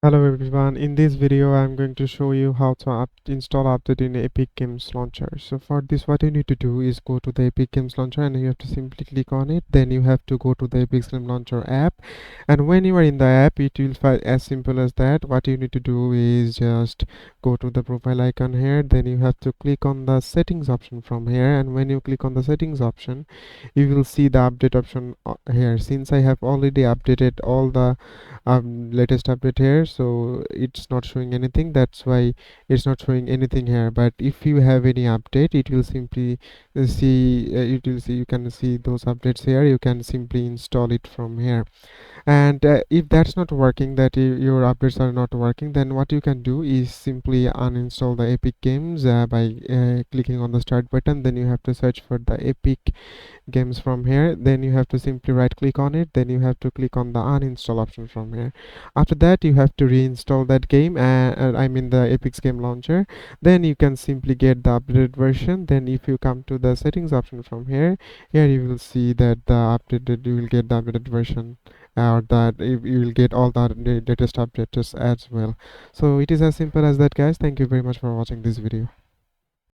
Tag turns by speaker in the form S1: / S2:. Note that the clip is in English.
S1: Hello everyone, in this video I'm going to show you how to install update in Epic Games Launcher. So for this, what you need to do is go to the Epic Games Launcher and you have to simply click on it. Then you have to go to the Epic Games Launcher app, and when you are in the app it will file as simple as that. What you need to do is just go to the profile icon here, then you have to click on the settings option from here, and when you click on the settings option you will see the update option here. Since I have already updated all the latest update here, so it's not showing anything. That's why it's not showing anything here. But if you have any update, it will simply see you can see those updates here. You can simply install it from here. And if that's not working, that your updates are not working, then what you can do is simply uninstall the Epic Games by clicking on the start button. Then you have to search for the Epic Games from here, then you have to simply right click on it, then you have to click on the uninstall option from here. After that you have to reinstall that game, I mean the Epic's game launcher. Then you can simply get the updated version. Then if you come to the settings option from here, you will see that you will get the updated version, or that you will get all the latest updates as well. So it is as simple as that, guys. Thank you very much for watching this video.